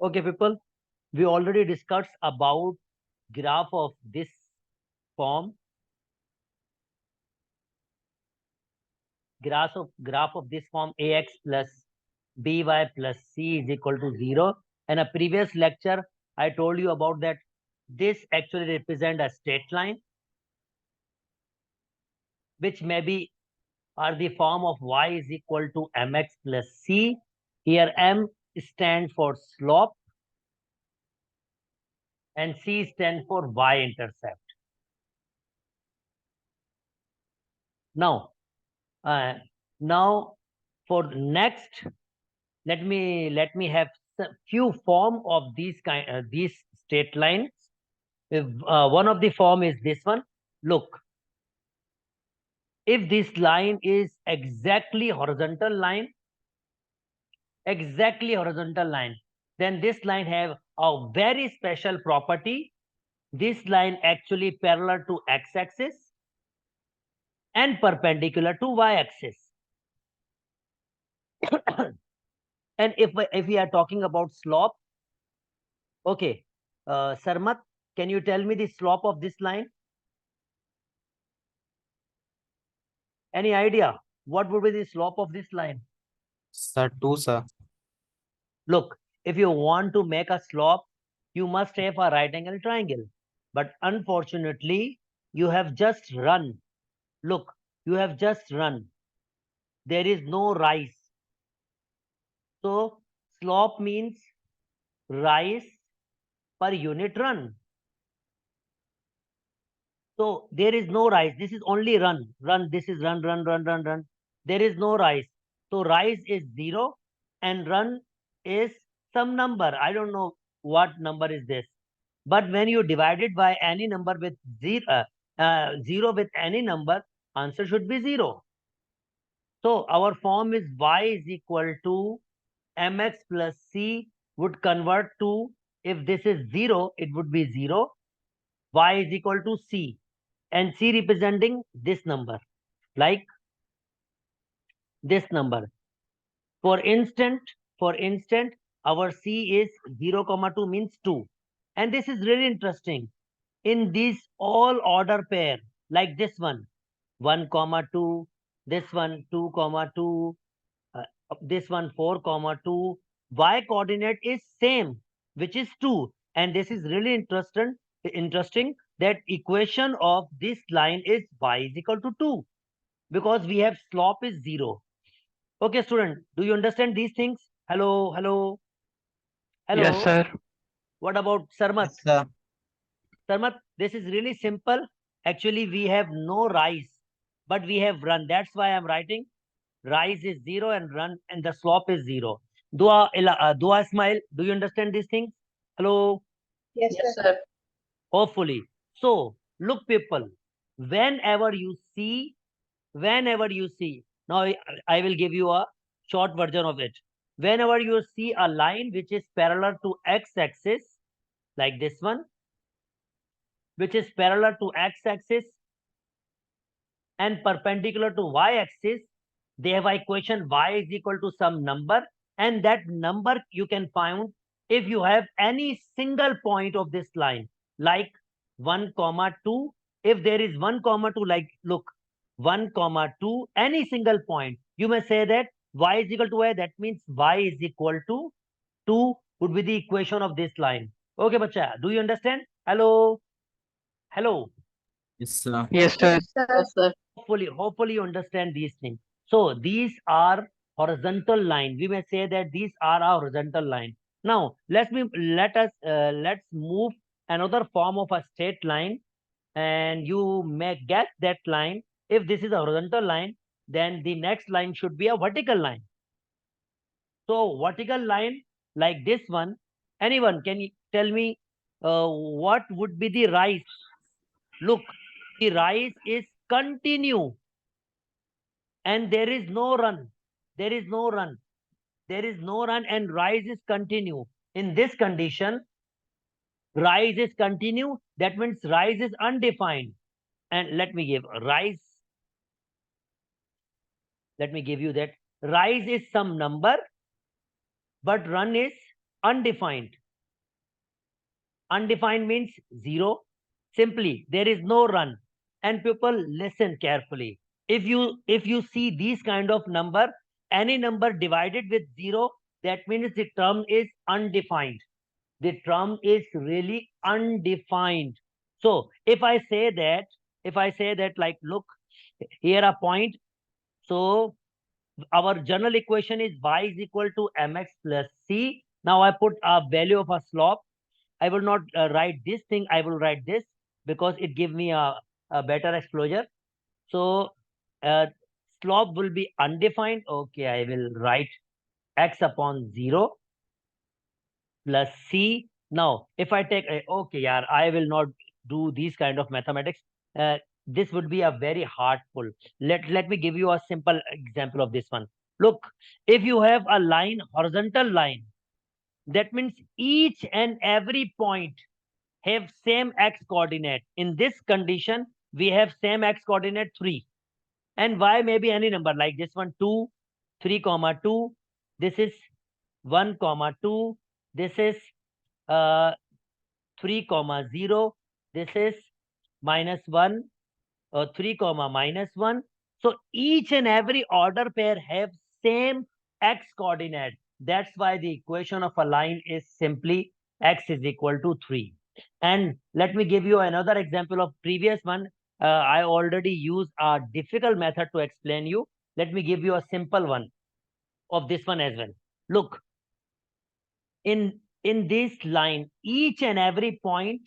Okay, people, we already discussed about graph of this form. Graph of this form ax plus by plus c is equal to 0. In a previous lecture, I told you about that this actually represent a straight line, which may be are the form of y is equal to mx plus c. Here m stands for slope and c stands for y-intercept. Now, now for next, let me have few form of these straight lines. If one of the form is this one, look, if this line is exactly horizontal line, then this line have a very special property. This line actually parallel to x-axis and perpendicular to y-axis. And if we are talking about slope, okay, Sarmat, can you tell me the slope of this line? Any idea? What would be the slope of this line? Sir, 2, sir. Look, if you want to make a slope, you must have a right angle triangle. But unfortunately, you have just run. Look, you have just run. There is no rise. So slope means rise per unit run. So there is no rise. This is only run. Run. This is run, run, run, run, run. There is no rise. So rise is 0 and run is some number. I don't know what number is this. But when you divide it by any number with 0 with any number, answer should be 0. So our form is y is equal to mx plus c would convert to, if this is 0, it would be 0. Y is equal to c. And c representing this number, like this number. For instance, our c is 0, 2 means 2. And this is really interesting. In this all order pair, like this one, 1, 2, this one 2, 2, this one 4, 2, y coordinate is same, which is 2. And this is really interesting that equation of this line is y is equal to 2, because we have slope is 0. Okay, student, do you understand these things? Hello, hello, Yes, hello. sir. What about Sarmat? Yes, sir. Sarmat, this is really simple. Actually, we have no rise, but we have run. That's why I'm writing rise is 0 and run, and the slope is 0. Dua Ismail, do you understand these things? Hello? Yes, sir. Hopefully. So, look, people, whenever you see, now I will give you a short version of it. Whenever you see a line which is parallel to x-axis, like this one, which is parallel to x-axis and perpendicular to y-axis, they have a equation y is equal to some number, and that number you can find if you have any single point of this line, like 1, 2. If there is 1, 2, like look, 1, 2, any single point, you may say that y is equal to y. That means y is equal to 2 would be the equation of this line. Okay, bacha, do you understand? Hello? Hello? Yes, sir. Yes, sir. Yes, sir. Hopefully you understand these things. So these are horizontal line. We may say that these are our horizontal line. Now let's move another form of a straight line, and you may get that line. If this is a horizontal line, then the next line should be a vertical line. So vertical line like this one, anyone can you tell me what would be the rise? Look, the rise is continue. And there is no run. There is no run. There is no run, and rise is continue. In this condition, rise is continue. That means rise is undefined. And let me give rise. Let me give you that. Rise is some number, but run is undefined. Undefined means 0. Simply, there is no run. And people, listen carefully. If you see these kind of number, any number divided with 0, that means the term is undefined. The term is really undefined. So if I say that, like, look, here a point. So our general equation is y is equal to mx plus c. Now I put a value of a slope. I will not write this thing. I will write this because it gives me a better exposure. So uh, slope will be undefined. Okay, I will write x upon 0 plus c. Now, if I take, okay, yeah, I will not do these kind of mathematics. This would be a very hard pull. Let me give you a simple example of this one. Look, if you have a line, horizontal line, that means each and every point have same x coordinate. In this condition, we have same x coordinate 3. And y may be any number like this one, 2, 3, 2. This is 1, 2. This is 3, 0. This is -1, 3, -1. So each and every order pair have same x coordinate. That's why the equation of a line is simply x is equal to 3. And let me give you another example of previous one. I already used a difficult method to explain you. Let me give you a simple one of this one as well. Look, in this line, each and every point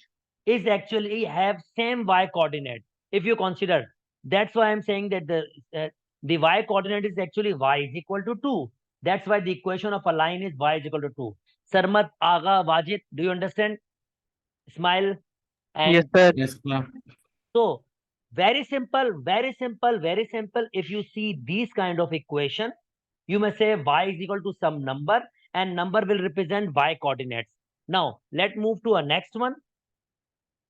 is actually have same y coordinate. If you consider, that's why I'm saying that the y coordinate is actually y is equal to 2. That's why the equation of a line is y is equal to 2. Sarmat, Aga, Wajid, do you understand? Smile. And Yes, sir. Yes, sir. so very simple, very simple, very simple. If you see these kind of equation, you may say y is equal to some number and number will represent y coordinates. Now, let's move to a next one.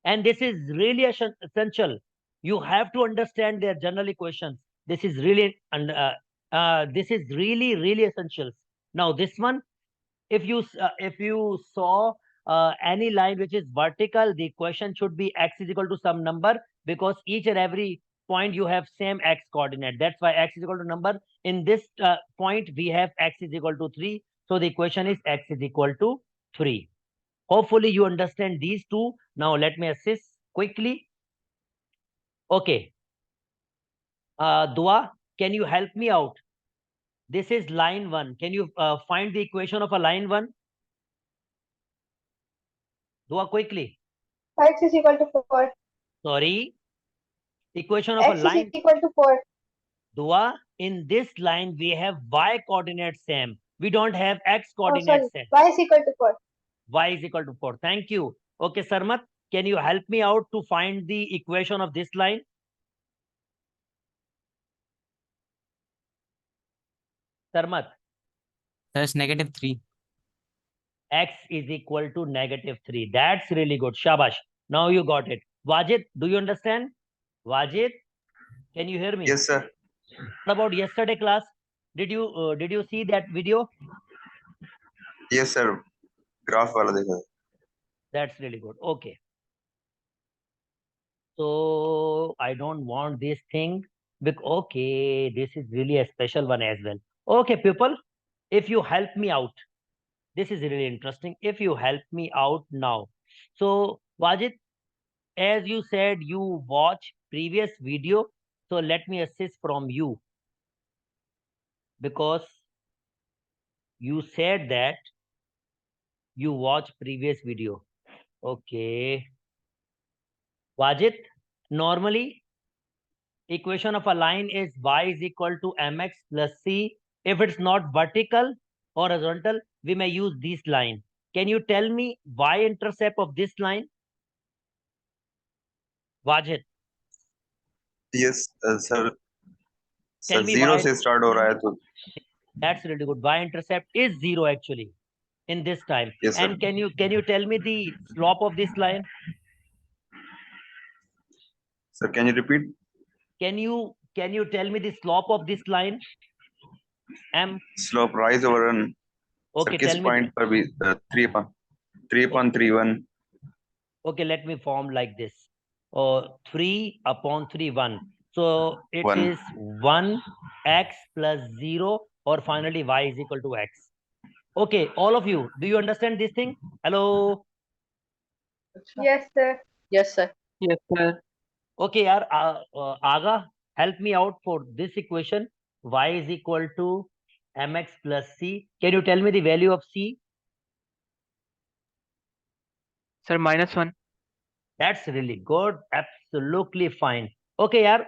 And this is really essential. You have to understand their general equations. This is really, this is really, really essential. Now, this one, if you saw any line which is vertical, the equation should be x is equal to some number because each and every point you have same x coordinate. That's why x is equal to number. In this point, we have x is equal to 3. So the equation is x is equal to 3. Hopefully you understand these two. Now let me assist quickly. Okay. Dua, can you help me out? This is line 1. Can you find the equation of a line 1? Dua, quickly. X is equal to 4. Sorry. Equation of a X is line. equal to 4. Dua, in this line, we have y coordinate same. We don't have x Oh, coordinate sorry. same. Y is equal to 4. Y is equal to 4. Thank you. Okay, Sarmat, can you help me out to find the equation of this line? Sarmat. That's -3. X is equal to -3. That's really good. Shabash. Now you got it. Wajid, do you understand? Wajid, can you hear me? Yes, sir. What about yesterday class? Did you see that video? Yes, sir. Graph वाला देखा. That's really good. Okay. So I don't want this thing. Okay, this is really a special one as well. Okay, people, if you help me out, this is really interesting. If you help me out now. So Wajid, as you said, you watch previous video. So let me assist from you. Because you said that you watch previous video. Okay. Wajid, normally equation of a line is y is equal to mx plus c. If it's not vertical or horizontal, we may use this line. Can you tell me y-intercept of this line? Wajid, Yes, sir. tell Sir, me 0 y. से start हो रहा है तो. That's really good. Y-intercept is 0 actually in this time. Yes, sir. And can you tell me the slope of this line? Sir, can you repeat? Can you tell me the slope of this line? M. Slope rise over run. Okay, किस tell me. point पर भी 3/3 Okay, let me form like this. 3/3 1. So it 1. is 1 x plus 0 or finally y is equal to x. Okay, all of you, do you understand this thing? Hello. Yes, sir. Yes, sir. Yes, sir. Okay, yaar, Aga, help me out for this equation. Y is equal to mx plus c. Can you tell me the value of c? Sir, -1. That's really good. Absolutely fine. Okay, yaar.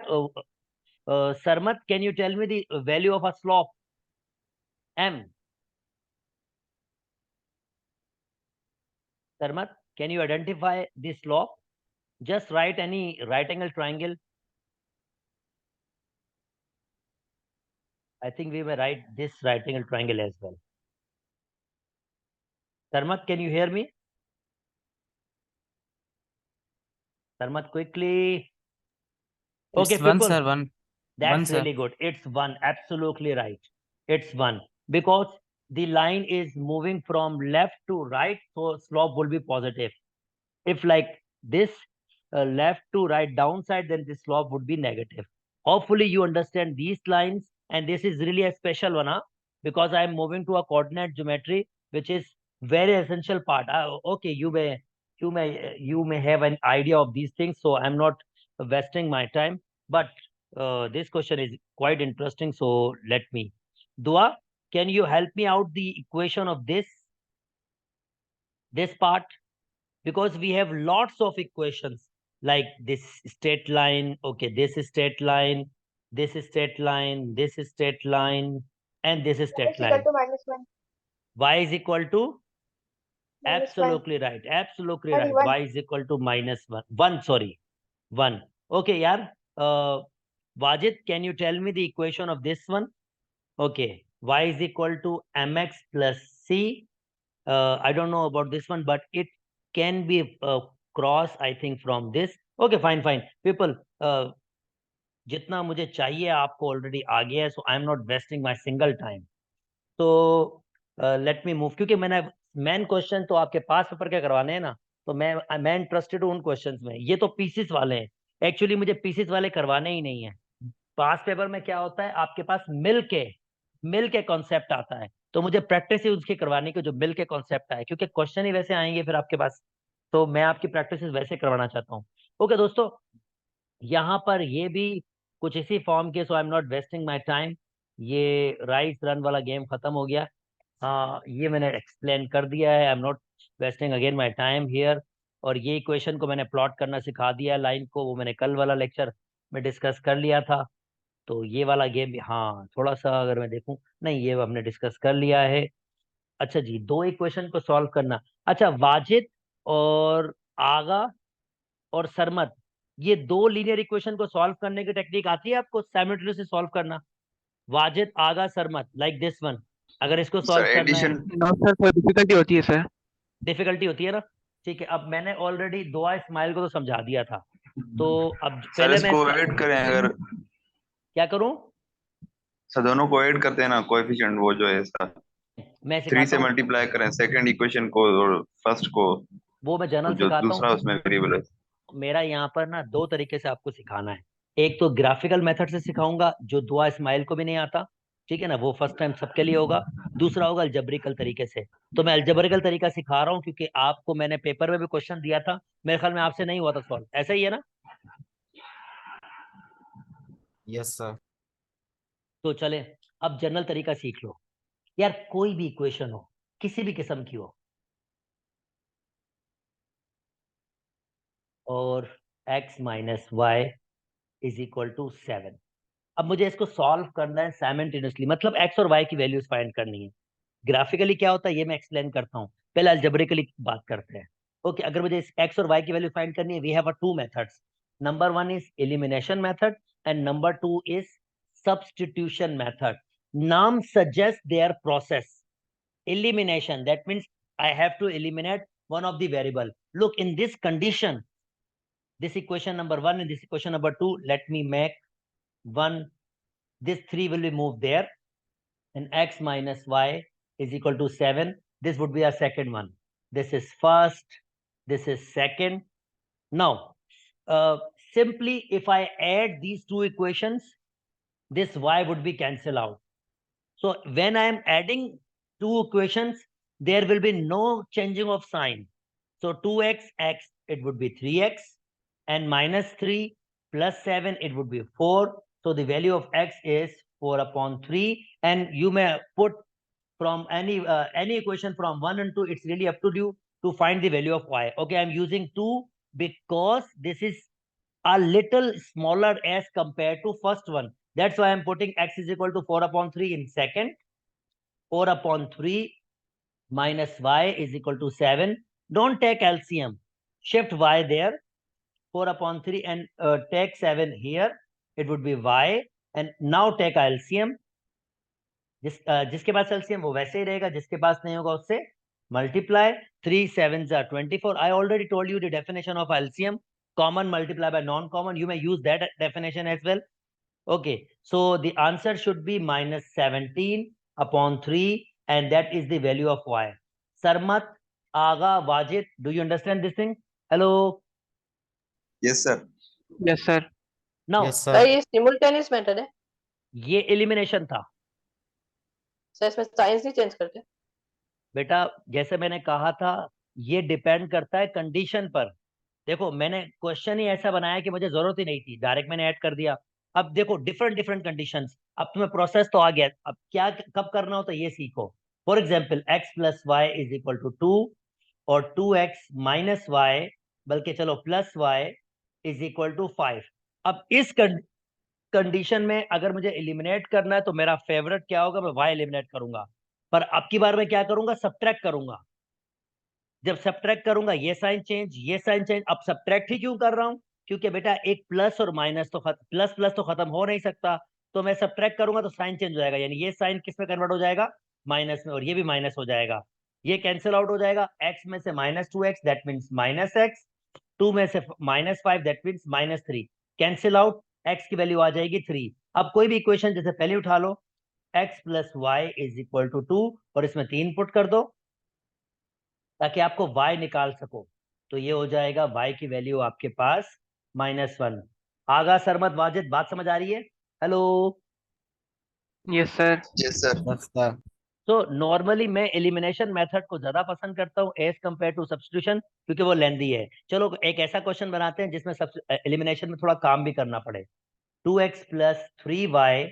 Sarmat, can you tell me the value of a slope? M. Sarmat, can you identify the slope? Just write any right angle triangle. I think we may write this right angle triangle as well. Sarmat, can you hear me? Sarmat, quickly. It's Okay, one, people. sir. One. That's One, sir. really good. It's 1. Absolutely right. It's 1 because the line is moving from left to right, so slope will be positive. If like this left to right downside, then the slope would be negative. Hopefully you understand these lines, and this is really a special one, huh? Because I am moving to a coordinate geometry, which is very essential part. Okay, you may have an idea of these things, so I'm not wasting my time. But this question is quite interesting, so let me. Dua, can you help me out the equation of this part? Because we have lots of equations like this straight line, okay, this is straight line, this is straight line, this is straight line, and this is X straight equal line. to -1. Y is equal to? -1. Absolutely right. Absolutely Sorry, right. 1. Y is equal to -1. 1, sorry. 1. Okay, yaar. Wajid, can you tell me the equation of this one? Okay. Y is equal to mx plus c. I don't know about this one, but it can be cross, I think, from this. Okay, fine, fine. People, जितना मुझे चाहिए आपको already आ गया है, so I'm not wasting my single time. So let me move, क्योंकि मैंने main question तो आपके पास पेपर के करवाने हैं ना, तो मैं इंटरेस्टेड हूँ उन क्वेश्चंस में. ये तो पीसीस वाले हैं. एक्चुअली मुझे पीसीस वाले करवाने ही नहीं है. पास पेपर में क्या होता है, आपके पास मिल के कॉन्सेप्ट आता है, तो मुझे प्रैक्टिस ही उसकी करवाने की जो मिल के कॉन्सेप्ट आए, क्योंकि क्वेश्चन ही वैसे आएंगे फिर आपके पास, तो मैं आपकी प्रैक्टिस वैसे करवाना चाहता हूँ. ओके दोस्तों, यहाँ पर ये भी कुछ इसी फॉर्म के, so I am not wasting my time. ये राइस रन वाला गेम खत्म हो गया. हाँ, ये मैंने एक्सप्लेन कर दिया है. आई am not wasting again my time here. और ये इक्वेशन को मैंने प्लॉट करना सिखा दिया, लाइन को, वो मैंने कल वाला लेक्चर में डिस्कस कर लिया था. तो ये वाला गेम भी, हाँ, थोड़ा सा अगर मैं देखूं, नहीं, ये हमने डिस्कस कर लिया है. अच्छा जी, 2 इक्वेशन को सॉल्व करना. अच्छा, वाजिद और आगा और सरमत, ये 2 लीनियर इक्वेशन को सॉल्व करने की टेक्निक आती है आपको साइमल्टेनियसली सॉल्व करना? वाजिद, आगा, सरमत, लाइक दिस वन. अगर इसको सर सॉल्व करना है, एडिशन No, sir, कोई डिफिकल्टी होती है सर. डिफिकल्टी होती है ना? ठीक है, अब मैंने ऑलरेडी दुआ इस्माइल को तो समझा दिया था, तो अब सर पहले मैं इसको ऐड करें अगर क्या करूं? सर दोनों को ऐड करते हैं ना, कोएफिशिएंट वो जो है सर मैं 3 सिखाता से हूँ, मल्टीप्लाई करें सेकंड इक्वेशन को और फर्स्ट को, वो मैं तो जनरल जो सिखाता हूँ. दूसरा उसमें वेरिएबल है. मेरा यहाँ पर ना 2 तरीके से आपको सिखाना है. एक तो ग्राफिकल मेथड से सिखाऊंगा, जो दुआ इस्माइल को भी नहीं आता, ठीक है ना, वो फर्स्ट टाइम सबके लिए होगा. दूसरा होगा अलजेब्रिकल तरीके से. तो मैं अलजेब्रिकल तरीका सिखा रहा हूँ, क्योंकि आपको मैंने पेपर में भी क्वेश्चन दिया था, मेरे ख्याल में आपसे नहीं हुआ था सॉल्व, ऐसा ही है ना? Yes, sir. तो चले, अब जनरल तरीका सीख लो यार. कोई भी इक्वेशन हो, किसी भी किस्म की हो, और x minus y is equal to 7. अब मुझे इसको सॉल्व करना है साइमल्टेनियसली, मतलब x और y की वैल्यूज फाइंड करनी है. ग्राफिकली क्या होता है ये मैं एक्सप्लेन करता हूँ, पहले अलजेब्रिकली बात करते हैं. ओके, अगर मुझे इस x और y की वैल्यू फाइंड करनी है, we have a 2 methods. Number 1 is elimination method and number 2 is substitution method. नाम suggest their process. Elimination, that means I have to eliminate one of the variable. Look, in this condition, this equation number 1 and this equation number 2, let me make one. This 3 will be moved there, and x minus y is equal to 7. This would be our second one. This is first. This is second. Now, simply if I add these two equations, this y would be cancelled out. So when I am adding two equations, there will be no changing of sign. So 2x, x, it would be 3x, and minus 3 plus 7, it would be 4. So the value of x is 4 upon 3. And you may put from any equation from 1 and 2, it's really up to you to find the value of y. Okay, I'm using 2 because this is a little smaller as compared to first one. That's why I'm putting x is equal to 4 upon 3 in second. 4 upon 3 minus y is equal to 7. Don't take LCM. Shift y there. 4 upon 3 and take 7 here. It would be y. And now take LCM. जिसके पास LCM वो वैसे ही रहेगा, जिसके पास नहीं होगा उससे multiply. 3 7s are 24. I already told you the definition of LCM. Common multiply by non-common. You may use that definition as well. Okay, so the answer should be minus 17 upon 3, and that is the value of y. Sarmat, Aga, Wajid, do you understand this thing? Hello? Yes, sir. Yes, sir. Now, Yes, sir sir. ये simultaneous method है ये elimination था sir, इसमें science नहीं change करते? बेटा, जैसे मैंने कहा था, ये डिपेंड करता है कंडीशन पर. देखो, मैंने क्वेश्चन ही ऐसा बनाया कि मुझे जरूरत ही नहीं थी, डायरेक्ट मैंने ऐड कर दिया. अब देखो, डिफरेंट कंडीशंस. अब तुम्हें प्रोसेस तो आ गया, अब क्या कब करना हो तो ये सीखो. For example, x plus y is equal to 2 और 2x माइनस वाई, बल्कि चलो plus y is equal to 5. अब इस कंडीशन में अगर मुझे एलिमिनेट करना है तो मेरा फेवरेट क्या होगा, मैं y एलिमिनेट करूंगा. पर अब की बार मैं क्या करूंगा, सब्ट्रैक्ट करूंगा. जब सब्ट्रैक्ट करूंगा ये साइन चेंज, ये साइन चेंज. अब सब्ट्रैक्ट ही क्यों कर रहा हूं, क्योंकि बेटा एक प्लस और माइनस तो प्लस प्लस तो खत्म हो नहीं सकता. तो मैं सब्ट्रैक्ट करूंगा तो साइन चेंज हो जाएगा, यानी ये साइन किस में कन्वर्ट हो जाएगा, माइनस में, और ये भी माइनस हो जाएगा. ये कैंसिल आउट हो जाएगा. x में से minus 2x, that means minus x. 2 में से minus 5, that means minus 3. Cancel out, x की वैल्यू आ जाएगी 3. अब कोई भी इक्वेशन जैसे पहले उठा लो, x plus y is equal to 2, और इसमें 3 पुट कर दो ताकि आपको y निकाल सको. तो ये हो जाएगा y की वैल्यू आपके पास -1. आगा, सरमत, वाजिद, बात समझ आ रही है? Hello? Yes, sir. Yes, sir. Yes, sir. तो नॉर्मली मैं एलिमिनेशन मेथड को ज्यादा पसंद करता हूँ एज कंपेयर टू सब्स्टिट्यूशन, क्योंकि वो लेंदी है. चलो एक ऐसा क्वेश्चन बनाते हैं जिसमें एलिमिनेशन में थोड़ा काम भी करना पड़े. 2x plus 3y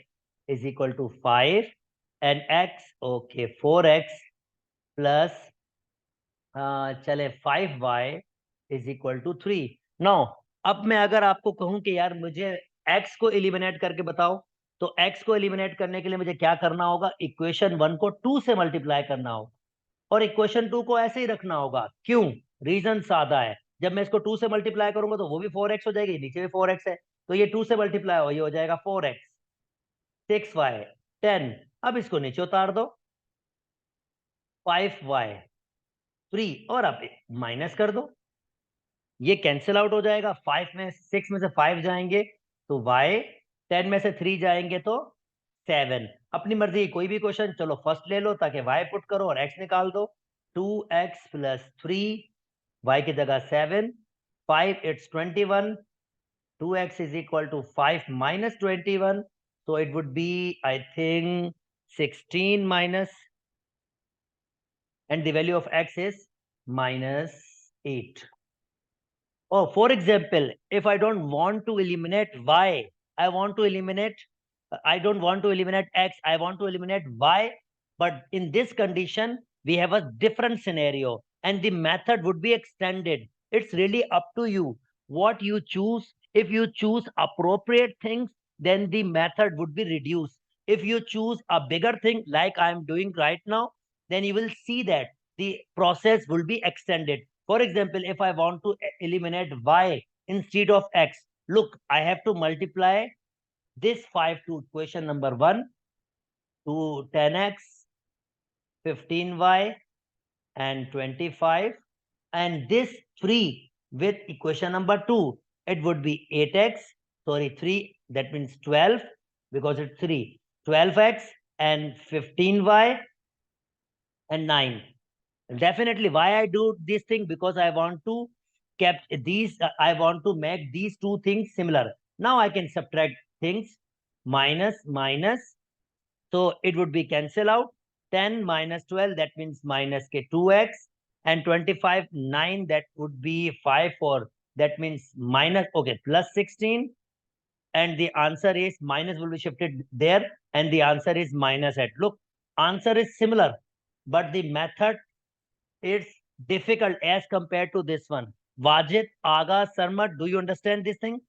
is equal to 5 and x, okay, 4x plus चले 5y is equal to 3. Now अब मैं अगर आपको कहूं कि यार मुझे x को एलिमिनेट करके बताओ, तो x को एलिमिनेट करने के लिए मुझे क्या करना होगा, इक्वेशन 1 को 2 से मल्टीप्लाई करना होगा, और इक्वेशन 2 को ऐसे ही रखना होगा. क्यों? रीजन सादा है. जब मैं इसको 2 से मल्टीप्लाई करूंगा तो वो भी 4x हो जाएगी, नीचे भी 4x है, तो ये 2 से मल्टीप्लाई हो, ये हो जाएगा 4x, 6y, 10. अब इसको नीचे उतार दो, 5y, 3, और अब माइनस कर दो, ये कैंसिल आउट हो जाएगा. 5 में 6 में से 5 जाएंगे तो y, 10 में से 3 जाएंगे तो 7. अपनी मर्जी कोई भी क्वेश्चन, चलो फर्स्ट ले लो ताकि y पुट करो और x निकाल दो. 2x प्लस 3, y की जगह 7, 5 it's 21, 2x is equal to 5 minus 21, so it would be, I think, 16 minus, and the value of x is -8. Oh, for example, if I don't want to eliminate y, I don't want to eliminate x, I want to eliminate y. But in this condition, we have a different scenario and the method would be extended. It's really up to you what you choose. If you choose appropriate things, then the method would be reduced. If you choose a bigger thing like I'm doing right now, then you will see that the process will be extended. For example, if I want to eliminate y instead of x, look, I have to multiply this 5 to equation number 1 to 10x, 15y, and 25, and this 3 with equation number 2, it would be 8x, sorry, 3, that means 12, because it's 3, 12x and 15y, and 9. Definitely, why I do this thing? Because I want to I want to make these two things similar. Now I can subtract things, minus, minus. So it would be cancel out. 10 minus 12, that means minus 2x. And 25, 9, that would be 5, 4. That means minus, okay, plus 16. And the answer is minus will be shifted there. And the answer is minus 8. Look, answer is similar, but the method is difficult as compared to this one. Wajid, Aga, Sarma, do you understand this thing?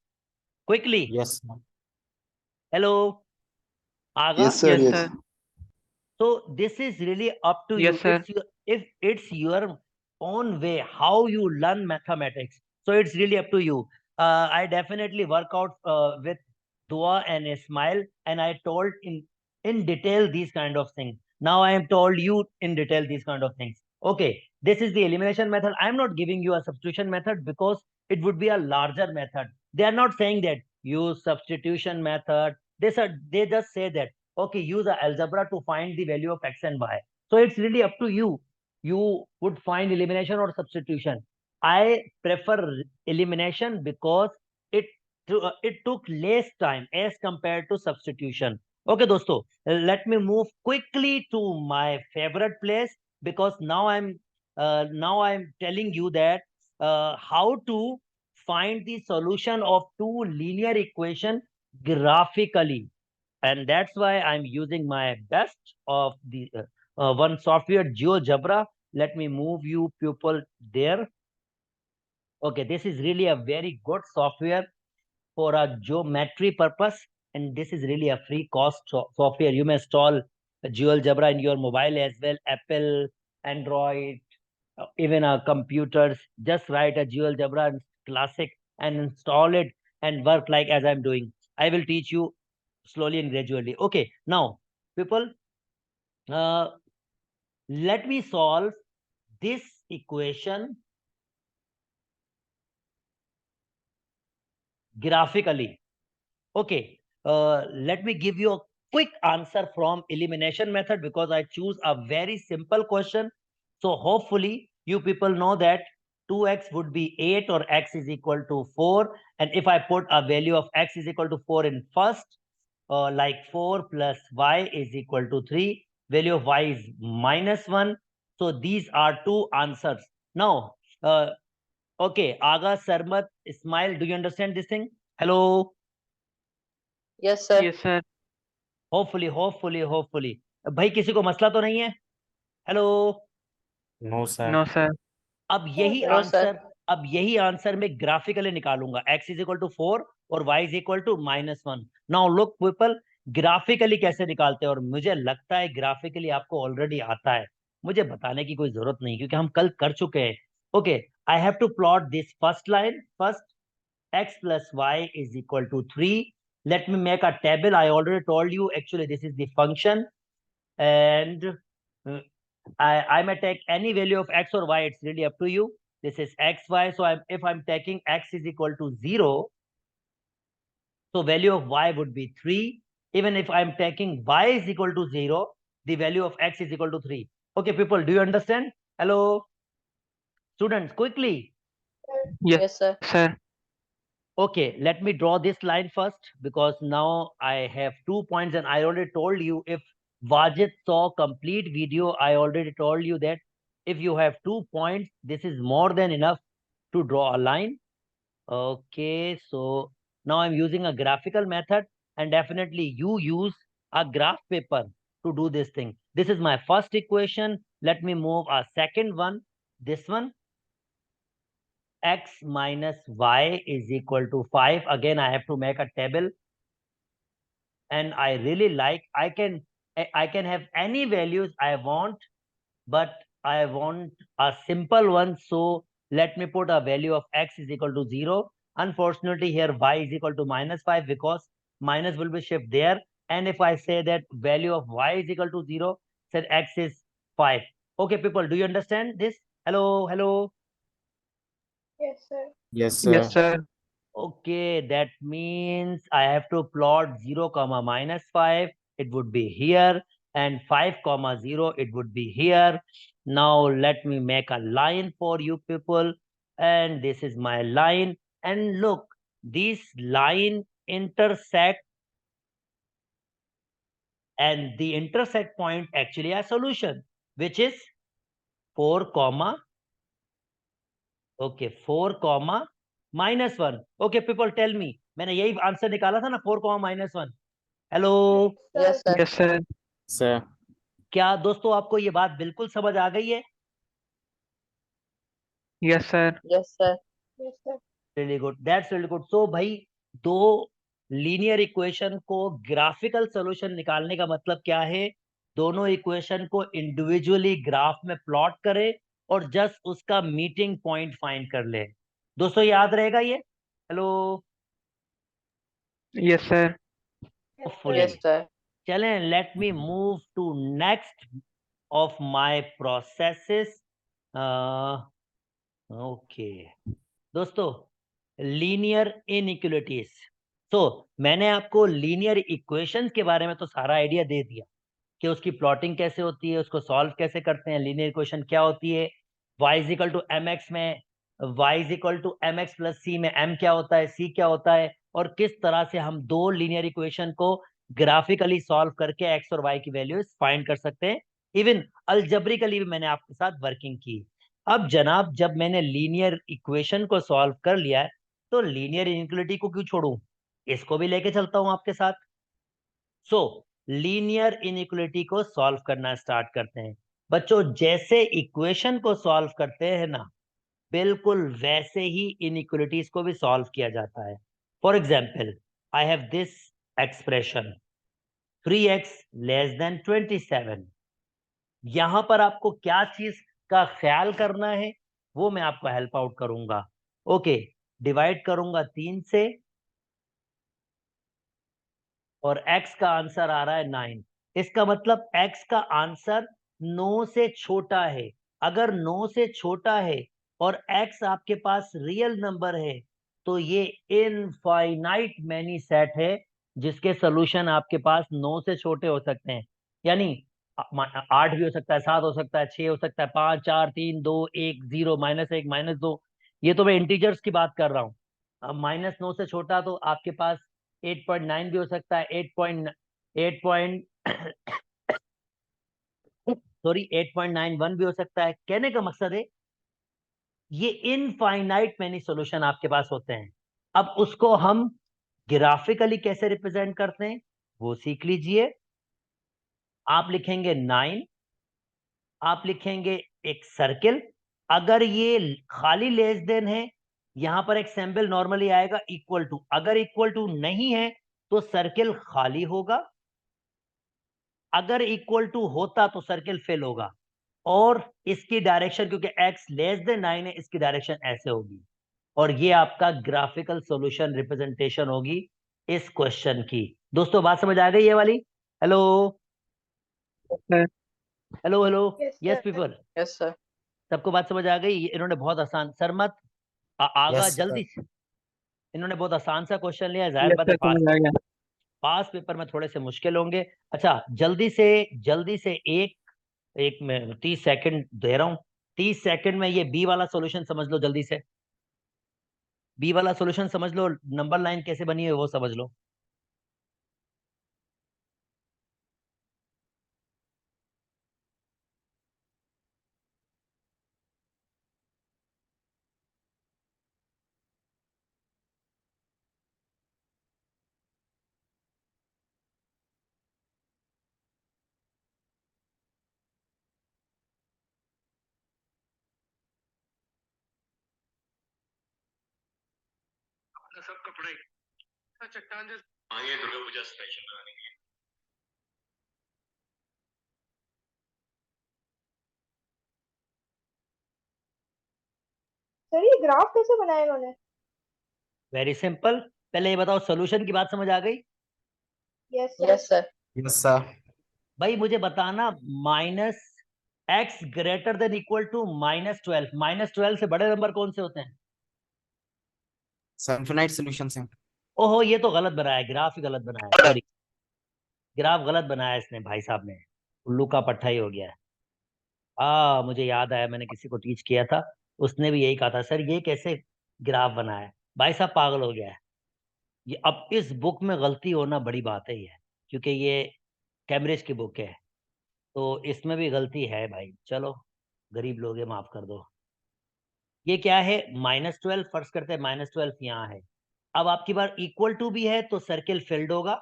Quickly. Yes, sir. Hello. Aga. Yes, sir. Yes, Yes. sir. So this is really up to Yes, you. sir. If it's your own way how you learn mathematics. So it's really up to you. I definitely work out with Dua and Ismail, and I told in detail these kind of things. Now I am told you in detail these kind of things. Okay, this is the elimination method. I'm not giving you a substitution method because it would be a larger method. They are not saying that use substitution method. They just say that okay, use a algebra to find the value of x and y. So it's really up to you. You would find elimination or substitution. I prefer elimination because it it took less time as compared to substitution. Okay, dosto, let me move quickly to my favorite place because now I'm telling you that how to find the solution of two linear equation graphically, and that's why I'm using my best of the one software, GeoGebra. Let me move you people there. Okay, this is really a very good software for a geometry purpose, and this is really a free cost software. You may install GeoGebra in your mobile as well, Apple, Android, even computers. Just write a GeoGebra classic and install it and work like as I'm doing. I will teach you slowly and gradually. Okay, now people, let me solve this equation graphically. Okay, let me give you a quick answer from elimination method because I choose a very simple question. So hopefully you people know that 2x would be 8 or x is equal to 4. And if I put a value of x is equal to 4 in first, like 4 plus y is equal to 3, value of y is minus 1. So these are two answers. Now, okay, Aga, Sarmat, Ismail, do you understand this thing? Hello? Yes, sir. Yes, sir. Hopefully भाई किसी को मसला तो नहीं है? Hello? No, sir. No, sir. अब यही No, sir. Answer मैं ग्राफिकली निकालूंगा. x इज इक्वल टू 4 और y is equal to -1. Now look people, graphically कैसे निकालते हैं, और मुझे लगता है ग्राफिकली आपको ऑलरेडी आता है, मुझे बताने की कोई जरूरत नहीं क्योंकि हम कल कर चुके हैं. Okay, I have to plot this first line. First, x plus y is equal to 3. Let me make a table. I already told you actually this is the function, and I may take any value of x or y. It's really up to you. This is xy. So if I'm taking x is equal to 0, so value of y would be 3. Even if I'm taking y is equal to 0, the value of x is equal to 3. Okay, people, do you understand? Hello, students, quickly. Yes, Yes, sir. sir. Okay, let me draw this line first because now I have 2 points, and I already told you if Wajid saw complete video, I already told you that if you have 2 points, this is more than enough to draw a line. Okay, so now I'm using a graphical method, and definitely you use a graph paper to do this thing. This is my first equation. Let me move a second one, this one. X minus y is equal to 5. Again, I have to make a table. And I really like, I can have any values I want, but I want a simple one. So let me put a value of x is equal to 0. Unfortunately, here y is equal to -5 because minus will be shift there. And if I say that value of y is equal to 0, said x is 5. Okay, people, do you understand this? Hello, hello. Yes, sir. Yes, sir. Yes, sir. Okay, that means I have to plot 0, -5. It would be here. and 5,0 it would be here. Now let me make a line for you people, and this is my line, and look, this line intersect, and the intersect point actually a solution, which is 4 comma, okay, 4 comma -1. Okay people, tell me, मैंने यही answer निकाला था ना, 4 comma -1. Hello, Yes, sir. Yes, sir. Sir. क्या दोस्तों आपको ये बात बिल्कुल समझ आ गई है? Yes, sir. Yes, sir. Yes, sir. Really good, that's really good. So भाई, दो लीनियर इक्वेशन को ग्राफिकल सॉल्यूशन निकालने का मतलब क्या है? दोनों इक्वेशन को इंडिविजुअली ग्राफ में प्लॉट करें और जस्ट उसका मीटिंग पॉइंट फाइंड कर ले. दोस्तों याद रहेगा ये? Hello, Yes, sir. Hopefully. Yes, sir. चलें, let me move to next of my processes. Okay दोस्तों, लीनियर इनइक्वालिटीज. तो मैंने आपको लीनियर इक्वेशंस के बारे में तो सारा आइडिया दे दिया कि उसकी प्लॉटिंग कैसे होती है, उसको सॉल्व कैसे करते हैं, लीनियर इक्वेशन क्या होती है, y is equal to M x में y is equal to M x plus c में m क्या होता है, c क्या होता है, और किस तरह से हम दो लीनियर इक्वेशन को ग्राफिकली सॉल्व करके x और y की वैल्यूज फाइंड कर सकते हैं. इवन अलजेब्रिकली भी मैंने आपके साथ वर्किंग की. अब जनाब, जब मैंने लीनियर इक्वेशन को सॉल्व कर लिया है, तो लीनियर इनइक्वालिटी को क्यों छोड़ूं, इसको भी लेके चलता हूं आपके साथ. सो लीनियर इनइक्वालिटी को सॉल्व करना स्टार्ट करते हैं. बच्चों, जैसे इक्वेशन को सॉल्व करते हैं ना, बिल्कुल वैसे ही इनइक्वालिटीज को भी सॉल्व किया जाता है. For example, I have this expression 3x less than 27. यहां पर आपको क्या चीज का ख्याल करना है, वो मैं आपको हेल्प आउट करूंगा. ओके, डिवाइड करूंगा 3 से, और x का आंसर आ रहा है 9. इसका मतलब x का आंसर 9 से छोटा है. अगर 9 से छोटा है और x आपके पास रियल नंबर है, तो ये इनफाइनाइट मैनी सेट है जिसके सोल्यूशन आपके पास 9 से छोटे हो सकते हैं. यानी 8 भी हो सकता है, 7 हो सकता है, 6 हो सकता है, 5 4 3 2 1 0 -1 -2. ये तो मैं इंटीजर्स की बात कर रहा हूँ. -9 से छोटा तो आपके पास 8.9 भी हो सकता है, 8.91 भी हो सकता है. कहने का मकसद है, ये इनफाइनाइट मैनी सॉल्यूशन आपके पास होते हैं. अब उसको हम ग्राफिकली कैसे रिप्रेजेंट करते हैं, वो सीख लीजिए. आप लिखेंगे 9, आप लिखेंगे एक सर्किल. अगर ये खाली लेस देन है, यहां पर एक सिंबल नॉर्मली आएगा इक्वल टू. अगर इक्वल टू नहीं है तो सर्किल खाली होगा. अगर इक्वल टू होता तो सर्किल फिल होगा. और इसकी डायरेक्शन, क्योंकि x लेस देन 9 है, इसकी डायरेक्शन ऐसे होगी. और ये आपका ग्राफिकल सॉल्यूशन रिप्रेजेंटेशन होगी इस क्वेश्चन की. दोस्तों बात समझ आ गई ये वाली? Hello Sir. Hello hello. Yes, yes sir. People, Yes, sir. सबको बात समझ आ गई? इन्होंने बहुत आसान, सरमत आगा Yes, sir. जल्दी से, इन्होंने बहुत आसान सा क्वेश्चन लिया. जाहिर Yes, बात है, sir. समझ आ गया. पास पेपर में थोड़े से मुश्किल होंगे. अच्छा, जल्दी से एक एक में 30 सेकंड दे रहा हूं. 30 सेकंड में ये बी वाला सॉल्यूशन समझ लो जल्दी से. बी वाला सॉल्यूशन समझ लो, नंबर लाइन कैसे बनी है वो समझ लो. सब कपड़े चट्टान जैसे आगे दुर्गा पूजा स्पेशल बनाने के लिए. सर ये ग्राफ कैसे बनाया इन्होंने? Very simple. पहले ये बताओ, सॉल्यूशन की बात समझ आ गई? Yes sir. Yes, sir. Yes, sir. भाई मुझे बताना, -x greater than equal to -12. -12 से बड़े नंबर कौन से होते हैं? Infinite solutions हैं. ओहो, ये तो गलत बनाया है, ग्राफ ही गलत बनाया है, सॉरी. ग्राफ गलत बनाया है इसने, भाई साहब ने. उल्लू का पट्टा ही हो गया है। मुझे याद आया, मैंने किसी को टीच किया था, उसने भी यही कहा था, सर ये कैसे ग्राफ बना है। भाई साहब पागल हो गया है ये। अब इस बुक में गलती होना बड़ी बात है ये, क्योंकि ये कैम्ब्रिज की बुक है, तो इसमें भी गलती है भाई। चलो गरीब लोग हैं, माफ कर दो। ये क्या है, -12, फर्ज करते हैं -12 यहाँ है। अब आपकी बार इक्वल टू भी है तो सर्किल फिल्ड होगा,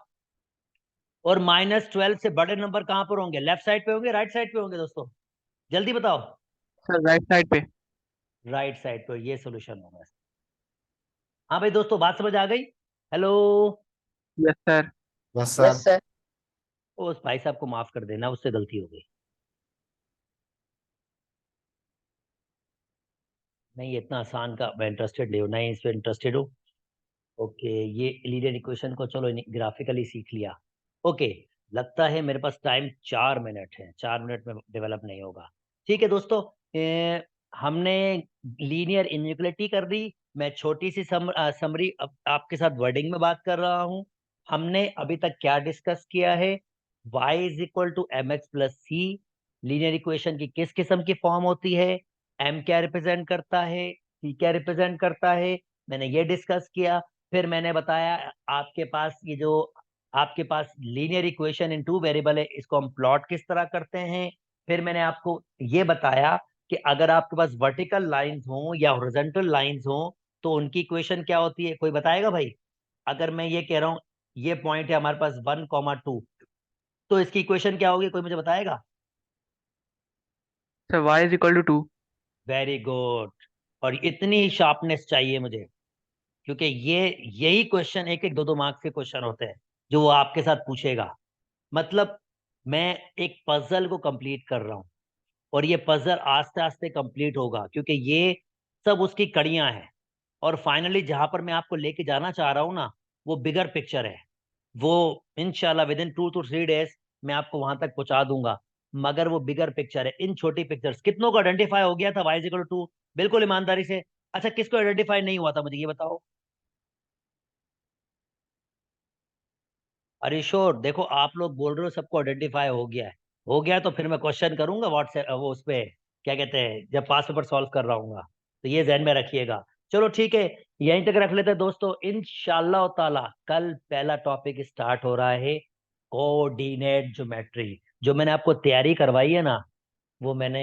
और -12 से बड़े नंबर कहाँ पर होंगे, लेफ्ट साइड पे होंगे राइट साइड पे होंगे दोस्तों, जल्दी बताओ। सर राइट साइड पे। राइट साइड पे, ये सोल्यूशन होगा। हाँ भाई दोस्तों, बात समझ आ गई। हेलो। Yes sir. बस Yes, सर। sir. उस भाई साहब को माफ कर देना, उससे गलती हो गई। नहीं इतना आसान का मैं इंटरेस्टेड नहीं हूँ, नहीं इस पे इंटरेस्टेड हूँ। ओके, ये लीनियर इक्वेशन को चलो ग्राफिकली सीख लिया। ओके, लगता है मेरे पास टाइम 4 मिनट है, 4 मिनट में डेवलप नहीं होगा। ठीक है दोस्तों, हमने लीनियर इनइक्वालिटी कर दी। मैं छोटी सी समरी आपके साथ वर्डिंग में बात कर रहा हूँ। हमने अभी तक क्या डिस्कस किया है, y is equal to M x plus C. Linear equation की किस किस्म की फॉर्म होती है, m क्या रिप्रेजेंट करता है, c क्या रिप्रेजेंट करता है, मैंने ये डिस्कस किया। फिर मैंने बताया आपके पास ये जो आपके पास लीनियर इक्वेशन इन 2 वेरिएबल है, इसको हम प्लॉट किस तरह करते हैं। फिर मैंने आपको ये बताया कि अगर आपके पास वर्टिकल लाइंस हो या हॉरिजॉन्टल लाइंस हो तो उनकी इक्वेशन क्या होती है, कोई बताएगा भाई। अगर मैं ये कह रहा हूँ ये पॉइंट है हमारे पास 1, 2, तो इसकी इक्वेशन क्या होगी, कोई मुझे बताएगा। Sir y is equal to 2। Very good. और इतनी शार्पनेस चाहिए मुझे, क्योंकि ये यही क्वेश्चन 1, 1, 2, 2 मार्क्स के क्वेश्चन होते हैं जो वो आपके साथ पूछेगा। मतलब मैं एक पजल को कंप्लीट कर रहा हूँ, और ये पजल आस्ते आस्ते कंप्लीट होगा, क्योंकि ये सब उसकी कड़ियां हैं। और फाइनली जहां पर मैं आपको लेके जाना चाह रहा हूँ ना, वो बिगर पिक्चर है। वो इंशाल्लाह विद इन 2 to 3 days मैं आपको वहां तक पहुंचा दूंगा। मगर वो बिगर पिक्चर है, इन छोटी पिक्चर्स कितनों को आइडेंटिफाई हो गया था y इक्वल टू 2, बिल्कुल ईमानदारी से। अच्छा, किसको आइडेंटिफाई नहीं हुआ था मुझे ये बताओ। अरे श्योर, देखो आप लोग बोल रहे हो सबको आइडेंटिफाई हो गया है। हो गया तो फिर मैं क्वेश्चन करूंगा व्हाट्सएप, वो उस पे क्या कहते हैं, जब पास पेपर सॉल्व कर रहा हूँ, तो ये ध्यान में रखिएगा। चलो ठीक है, यहीं तक रख लेते हैं दोस्तों। इंशाल्लाह ताला कल पहला टॉपिक स्टार्ट हो रहा है, कोऑर्डिनेट ज्योमेट्री। जो मैंने आपको तैयारी करवाई है ना, वो मैंने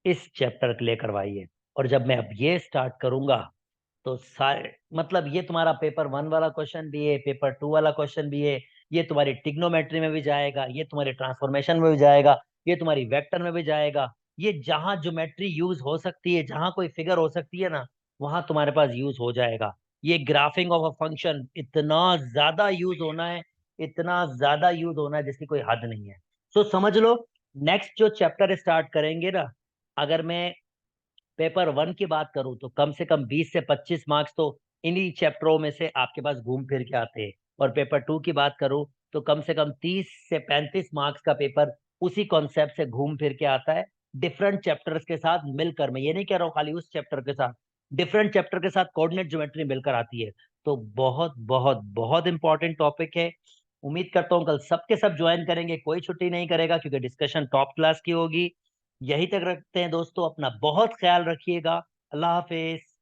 इस चैप्टर के लिए करवाई है। और जब मैं अब ये स्टार्ट करूंगा तो सारे मतलब ये तुम्हारा पेपर 1 वाला क्वेश्चन भी है, पेपर 2 वाला क्वेश्चन भी है, ये तुम्हारी टिग्नोमेट्री में भी जाएगा, ये तुम्हारे ट्रांसफॉर्मेशन में भी जाएगा, ये तुम्हारी वेक्टर में भी जाएगा। ये जहां ज्योमेट्री यूज हो सकती है, जहां कोई फिगर हो सकती है ना, वहां तुम्हारे पास यूज हो जाएगा। ये ग्राफिंग ऑफ अ फंक्शन इतना ज्यादा यूज होना है, इतना ज्यादा यूज होना है जिसकी कोई हद नहीं है। सो समझ लो, नेक्स्ट जो चैप्टर स्टार्ट करेंगे ना, अगर मैं पेपर 1 की बात करूं तो कम से कम 20 से 25 मार्क्स तो इन्हीं चैप्टरों में से आपके पास घूम फिर के आते हैं। और पेपर 2 की बात करूं तो कम से कम 30 से 35 मार्क्स का पेपर उसी कॉन्सेप्ट से घूम फिर के आता है, डिफरेंट चैप्टर्स के साथ मिलकर। मैं ये नहीं कह रहा हूँ खाली उस चैप्टर के साथ, डिफरेंट चैप्टर के साथ कोऑर्डिनेट ज्योमेट्री मिलकर आती है। तो बहुत बहुत बहुत इंपॉर्टेंट टॉपिक है। उम्मीद करता हूँ कल सबके सब ज्वाइन करेंगे, कोई छुट्टी नहीं करेगा, क्योंकि डिस्कशन टॉप क्लास की होगी। यही तक रखते हैं दोस्तों, अपना बहुत ख्याल रखिएगा। अल्लाह हाफिज।